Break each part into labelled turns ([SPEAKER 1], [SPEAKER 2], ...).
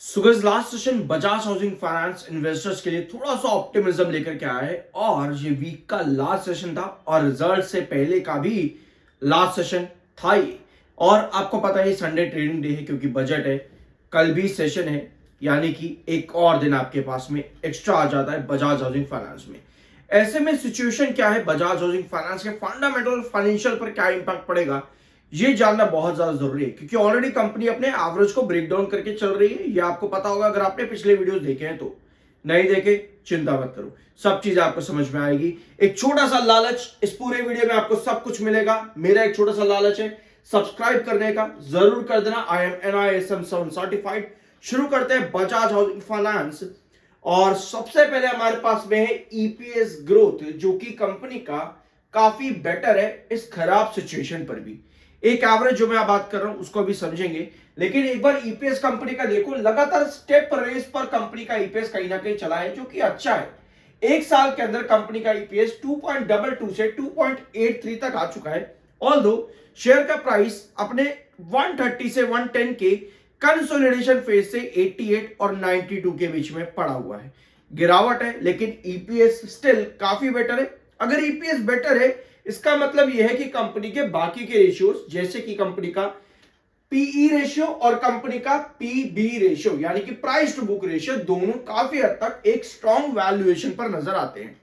[SPEAKER 1] सुगज last session Bajaj housing finance investors के लिए थोड़ा सा ऑप्टिमिज्म लेकर के आया है और ये वीक का लास्ट सेशन था और रिजल्ट से पहले का भी लास्ट सेशन था ये। और आपको पता है संडे ट्रेडिंग डे है क्योंकि बजट है, कल भी सेशन है, यानी कि एक और दिन आपके पास में एक्स्ट्रा आ जाता है बजाज हाउसिंग फाइनेंस में। ऐसे में सिचुएशन क्या है, बजाज हाउसिंग फाइनेंस के फंडामेंटल फाइनेंशियल पर क्या इंपैक्ट पड़ेगा, ये जानना बहुत ज्यादा जरूरी है क्योंकि ऑलरेडी कंपनी अपने एवरेज को ब्रेक डाउन करके चल रही है। ये आपको पता होगा अगर आपने पिछले वीडियोस देखे हैं तो। नहीं देखे चिंता मत करो, सब चीज आपको समझ में आएगी। एक छोटा सा लालच, इस पूरे वीडियो में आपको सब कुछ मिलेगा। मेरा एक छोटा सा लालच है सब्सक्राइब करने का, जरूर कर देना। I am NISM 7 certified. शुरू करते हैं बजाज हाउसिंग फाइनेंस। और सबसे पहले हमारे पास में है EPS ग्रोथ, जो कि कंपनी का काफी बेटर है इस खराब सिचुएशन पर भी। एक एवरेज जो मैं बात कर रहा हूं उसको भी समझेंगे, लेकिन एक बार ईपीएस कंपनी का देखो, लगातार स्टेप रेस पर कंपनी का ईपीएस कहीं ना कहीं चला है, जो कि अच्छा है। एक साल के अंदर कंपनी का ईपीएस 2.22 से 2.83 तक आ चुका है। ऑल्दो शेयर का प्राइस अपने 130 से 110 के कंसोलिडेशन फेज से 88 और 92 के बीच में पड़ा हुआ है। गिरावट है लेकिन ईपीएस स्टिल काफी बेटर है। अगर ईपीएस बेटर है इसका मतलब यह है कि कंपनी के बाकी के रेशियोज, जैसे कि कंपनी का पीई रेशियो और कंपनी का पीबी रेशियो यानी कि प्राइस टू बुक रेशियो, दोनों काफी हद तक एक स्ट्रॉन्ग वैल्यूएशन पर नजर आते हैं।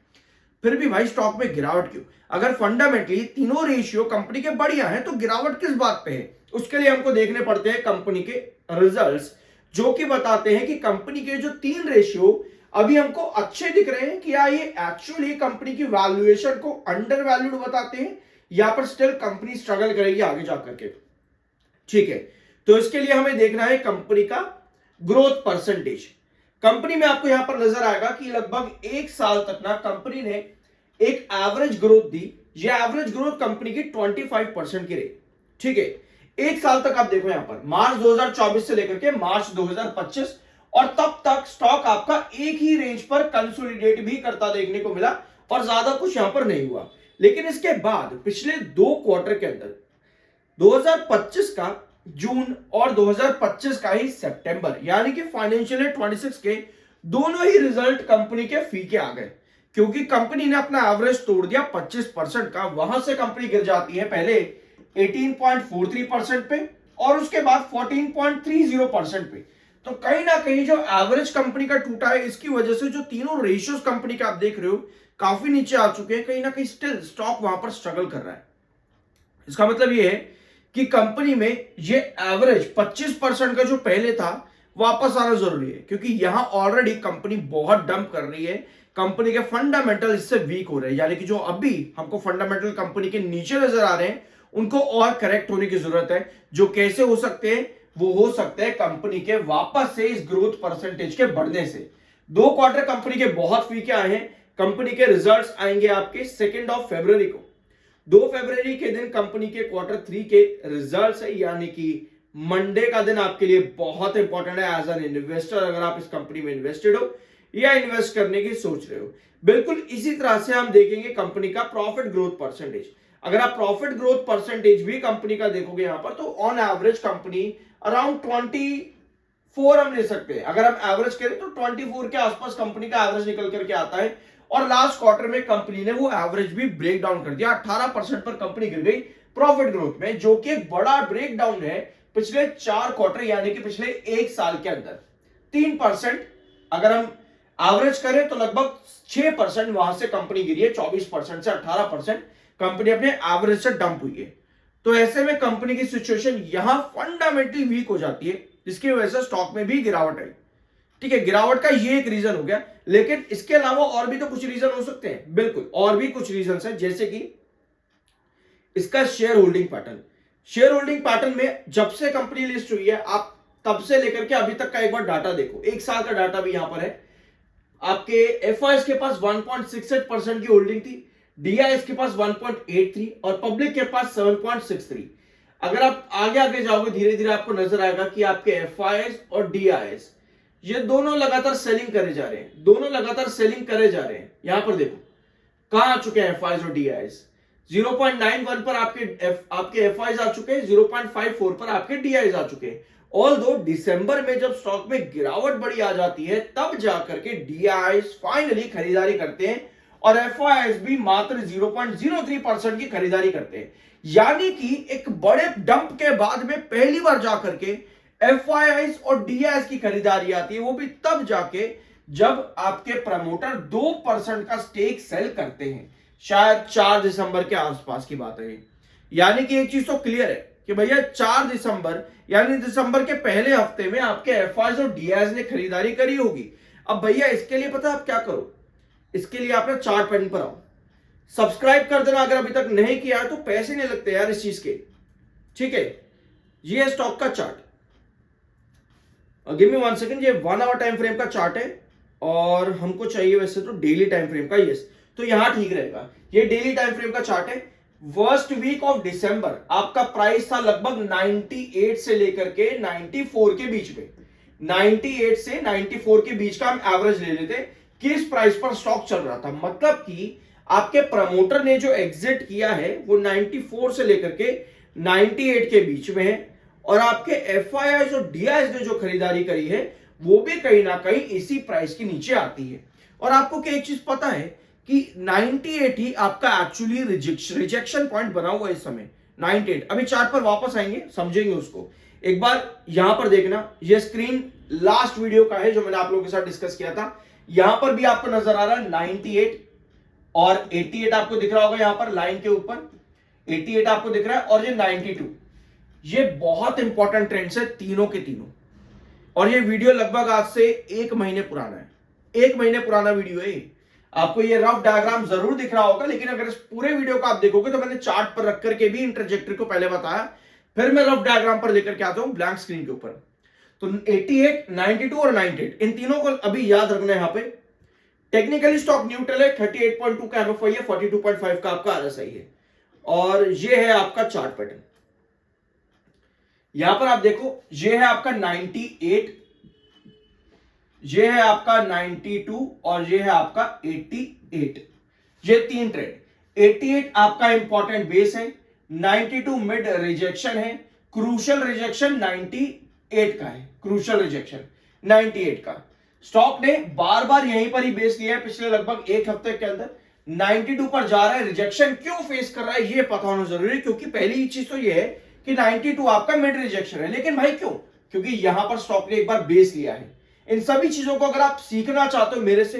[SPEAKER 1] फिर भी भाई स्टॉक में गिरावट क्यों? अगर फंडामेंटली तीनों रेशियो कंपनी के बढ़िया हैं तो गिरावट किस बात पे है? उसके लिए हमको देखने पड़ते हैं कंपनी के रिजल्ट्स, जो कि बताते हैं कि कंपनी के जो तीन रेशियो अभी हमको अच्छे दिख रहे हैं कि या ये एक्चुअली कंपनी की वैल्यूएशन को अंडर वैल्यूड बताते हैं या पर स्टिल कंपनी स्ट्रगल करेगी आगे जाकर के। ठीक है, तो इसके लिए हमें देखना है कंपनी का ग्रोथ परसेंटेज। कंपनी में आपको यहां पर नजर आएगा कि लगभग एक साल तक ना कंपनी ने एक एवरेज ग्रोथ दी। ये एवरेज ग्रोथ कंपनी की 25% की रही। ठीक है, एक साल तक आप देखो यहां पर मार्च 2024 से लेकर के मार्च 2025, और तब तक स्टॉक आपका एक ही रेंज पर कंसोलिडेट भी करता देखने को मिला और ज्यादा कुछ यहां पर नहीं हुआ। लेकिन इसके बाद पिछले 2 क्वार्टर के अंदर 2025 का जून और 2025 का ही सितंबर, यानी कि फाइनेंशियल ईयर 26 के दोनों ही रिजल्ट कंपनी के फीके आ गए, क्योंकि कंपनी ने अपना एवरेज तोड़ दिया 25% का। वहां से कंपनी गिर जाती है पहले 18.43% पे और उसके बाद 14.30% पे। तो कहीं ना कहीं जो एवरेज कंपनी का टूटा है, इसकी वजह से जो तीनों रेशियोज कंपनी के आप देख रहे हो काफी नीचे आ चुके हैं। कहीं ना कहीं स्टिल स्टॉक वहां पर स्ट्रगल कर रहा है। इसका मतलब यह है कि कंपनी में ये एवरेज 25% का जो पहले था वापस आना जरूरी है, क्योंकि यहां ऑलरेडी कंपनी बहुत डंप कर रही है। कंपनी के फंडामेंटल इससे वीक हो रहे हैं, यानी कि जो अभी हमको फंडामेंटल कंपनी के नीचे नजर आ रहे हैं उनको और करेक्ट होने की जरूरत है। जो कैसे हो सकते हैं? वो हो सकते हैं कंपनी के वापस से इस ग्रोथ परसेंटेज के बढ़ने से। 2 क्वार्टर कंपनी के बहुत फीके आए हैं। कंपनी के रिजल्ट्स आएंगे आपके 2 फरवरी को। 2 फरवरी के दिन कंपनी के Q3 के रिजल्ट्स है, यानी कि मंडे का दिन आपके लिए बहुत इंपॉर्टेंट है एज एन इन्वेस्टर, अगर आप इस कंपनी में इन्वेस्टेड हो या इन्वेस्ट करने की सोच रहे हो। बिल्कुल इसी तरह से हम देखेंगे कंपनी का प्रॉफिट ग्रोथ परसेंटेज। अगर आप प्रॉफिट ग्रोथ परसेंटेज भी कंपनी का देखोगे यहां पर, तो ऑन एवरेज कंपनी अराउंड 24 हम ले सकते हैं। अगर हम एवरेज करें तो 24 के आसपास कंपनी का एवरेज निकल करके आता है। और लास्ट क्वार्टर में कंपनी ने वो एवरेज भी ब्रेक डाउन कर दिया। 18% पर कंपनी गिर गई प्रॉफिट ग्रोथ में, जो कि एक बड़ा ब्रेक डाउन है पिछले 4 क्वार्टर यानी कि पिछले एक साल के अंदर। 3% अगर हम एवरेज करें तो लगभग 6% वहां से कंपनी गिरी है। 24% से 18% कंपनी अपने एवरेज से डंप हुई है। तो ऐसे में कंपनी की सिचुएशन यहां फंडामेंटली वीक हो जाती है, जिसकी वजह से स्टॉक में भी गिरावट आई। ठीक है, गिरावट का ये एक रीजन हो गया, लेकिन इसके अलावा और भी तो कुछ रीजन हो सकते हैं। बिल्कुल और भी कुछ रीजन है, जैसे कि इसका share holding pattern. Share holding pattern में जब से कंपनी लिस्ट हुई है, आप तब से लेकर के अभी तक का एक बार डाटा देखो। एक साल का डाटा भी यहां पर है। आपके एफआईएस के पास 1.68% की होल्डिंग थी, डीआईएस के पास 1.83 और पब्लिक के पास 7.63। अगर आप आगे आगे जाओगे धीरे धीरे आपको नजर आएगा कि आपके एफआईएस और डीआईएस ये दोनों लगातार सेलिंग करे जा रहे हैं। दोनों लगातार सेलिंग करे जा रहे हैं। यहां पर देखो कहां आ चुके हैं एफआईएस और डीआईएस। 0.91 पर आपके एफआईएस आ चुके हैं, 0.54 पर आपके डीआईएस आ चुके हैं। ऑल्दो दिसंबर में जब स्टॉक में गिरावट बड़ी आ जाती है तब जाकर के डीआईआईज फाइनली खरीदारी करते हैं और एफआईआईज भी मात्र 0.03% की खरीदारी करते हैं। यानी कि एक बड़े डंप के बाद में पहली बार जाकर के एफआईआईज और डीआईआईज की खरीदारी आती है, वो भी तब जाके जब आपके प्रमोटर 2% का स्टेक सेल करते हैं। शायद 4 दिसंबर के आसपास की बात है। यानी कि एक चीज तो क्लियर है कि भैया 4 दिसंबर यानी दिसंबर के पहले हफ्ते में आपके एफआईआईज और डीआईआईज ने खरीदारी करी होगी। अब भैया इसके लिए पता आप क्या करो, इसके लिए आप ना चार्ट पैटर्न पर आओ, सब्सक्राइब कर देना अगर अभी तक नहीं किया है, तो पैसे नहीं लगते यार इस चीज के, ठीक है। ये है स्टॉक का चार्ट, गिव मी 1 सेकंड। ये 1 आवर टाइम फ्रेम का चार्ट है और हमको चाहिए वैसे तो डेली टाइम फ्रेम का, यस, तो यहां ठीक रहेगा। ये डेली टाइम फ्रेम का चार्ट है। वर्स्ट वीक ऑफ दिसंबर आपका प्राइस था लगभग 98 से लेकर के 94 के बीच में। 98 से 94 के बीच का हम एवरेज ले लेते किस प्राइस पर स्टॉक चल रहा था। मतलब कि आपके प्रमोटर ने जो एग्जिट किया है वो 94 से लेकर के 98 के बीच में है और आपके एफआईआईज और डीआईआईज ने जो खरीदारी करी है वो भी कहीं ना कहीं इसी प्राइस के नीचे आती है। और आपको क्या एक चीज पता है कि 98 ही आपका एक्चुअली रिजेक्शन पॉइंट बना हुआ है इस समय 98। अभी चार्ट पर वापस आएंगे, समझेंगे उसको। एक बार यहां पर देखना, ये स्क्रीन लास्ट वीडियो का है जो मैंने आप लोगों के साथ डिस्कस किया था। यहां पर भी आपको नजर आ रहा है 98 और 88 आपको दिख रहा होगा, यहां पर लाइन के ऊपर 88 आपको दिख रहा है और ये 92। ये बहुत इंपॉर्टेंट ट्रेंड्स है तीनों के तीनों। और ये वीडियो लगभग आज से 1 महीने पुराना है, 1 महीने पुराना वीडियो है। आपको ये रफ डायग्राम जरूर दिख रहा होगा, लेकिन अगर इस पूरे वीडियो को आप देखोगे तो मैंने चार्ट पर रख करके भी इंटरजेक्टरी को पहले बताया, फिर मैं रफ डायग्राम पर लेकर के आता हूं ब्लैंक स्क्रीन के ऊपर। तो 88, 92 और 98 इन तीनों को अभी याद रखना है। यहां पे टेक्निकली स्टॉक न्यूट्रल है, 38.2 का एमएफआई है, 42.5 का आपका आरएसआई है और ये है आपका चार्ट पैटर्न। यहां पर आप देखो, ये है आपका 98, ये है आपका 92 और ये है आपका 88। ये तीन ट्रेंड। 88 आपका इंपॉर्टेंट बेस है, 92 मिड रिजेक्शन है, क्रूशियल रिजेक्शन 98 का है, क्रूशियल रिजेक्शन 98 का। स्टॉक ने बार बार यहीं पर ही बेस लिया है पिछले लगभग 1 हफ्ते के अंदर। 92 पर जा रहा है, रिजेक्शन क्यों फेस कर रहा है ये पता होना जरूरी है, क्योंकि पहली चीज तो ये है कि 92 आपका मिड रिजेक्शन है। लेकिन भाई क्यों? क्योंकि यहां पर स्टॉक ने एक बार बेस लिया है। इन सभी चीजों को अगर आप सीखना चाहते हो मेरे से,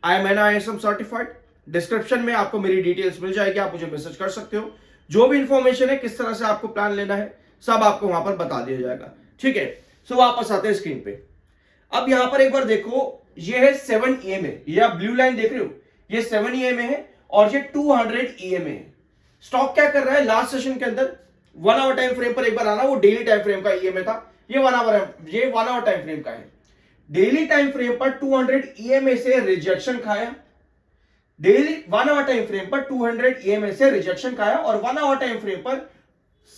[SPEAKER 1] I am NISM certified, description में आपको मेरी डिटेल्स मिल जाएगी, आप मुझे मैसेज कर सकते हो। जो भी इंफॉर्मेशन है, किस तरह से आपको प्लान लेना है, सब आपको वहां पर बता दिया जाएगा, ठीक है। सो वापस आते हैं स्क्रीन पे। अब यहां पर एक बार देखो, ये है 7 EMA, ये आप ब्लू लाइन देख रहे हो, ये 7 EMA है और ये 200 EMA है। स्टॉक क्या कर रहा है लास्ट सेशन के अंदर, 1 आवर टाइम फ्रेम पर एक बार आना, वो डेली टाइम फ्रेम का EMA था, ये 1 आवर टाइम फ्रेम का है। डेली टाइम फ्रेम पर 200 EMA से रिजेक्शन खाया, डेली 1 आवर टाइम फ्रेम पर 200 EMA से रिजेक्शन खाया और 1 आवर टाइम फ्रेम पर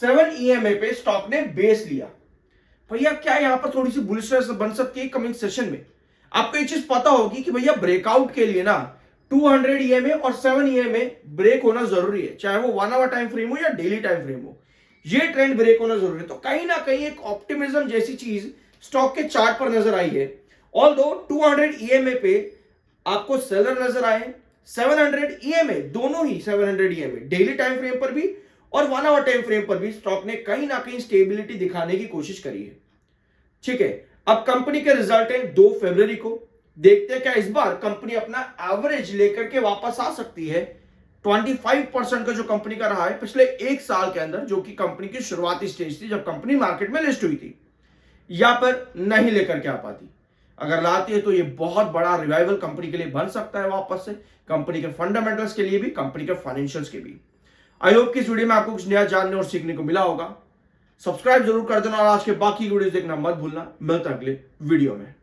[SPEAKER 1] 7 EMA पे स्टॉक ने बेस लिया। भैया क्या यहां पर थोड़ी सी बुलिशनेस बन सकती है कमिंग सेशन में? आपको एक चीज पता होगी कि भैया ब्रेकआउट के लिए ना 200 EMA और 7 EMA ब्रेक होना जरूरी है, चाहे वो 1 आवर टाइम फ्रेम हो या डेली टाइम फ्रेम हो, ये ट्रेंड ब्रेक होना जरूरी है। तो कहीं ना कहीं एक ऑप्टिमिज्म जैसी चीज स्टॉक के चार्ट पर नजर आई है। ऑल्दो 200 EMA पे आपको सेलर नजर आए, 700 EMA, दोनों ही 700 EMA डेली टाइम फ्रेम पर भी और 1 आवर टाइम फ्रेम पर भी स्टॉक ने कहीं ना कहीं स्टेबिलिटी दिखाने की कोशिश करी है, ठीक है। अब कंपनी के रिजल्ट है 2 फरवरी को, देखते हैं क्या इस बार कंपनी अपना एवरेज लेकर के वापस आ सकती है। 25% का जो कंपनी का रहा है पिछले 1 साल के अंदर, जो कि कंपनी की शुरुआती स्टेज थी जब कंपनी मार्केट में लिस्ट हुई थी, यहां पर नहीं लेकर के आ पाती। अगर लाती है तो ये बहुत बड़ा रिवाइवल कंपनी के लिए बन सकता है वापस से, कंपनी के फंडामेंटल्स के लिए भी, कंपनी के फाइनेंशियल्स के भी। आई होप कि इस वीडियो में आपको कुछ नया जानने और सीखने को मिला होगा। सब्सक्राइब जरूर कर देना और आज के बाकी वीडियोस देखना मत भूलना। मिलता अगले वीडियो में।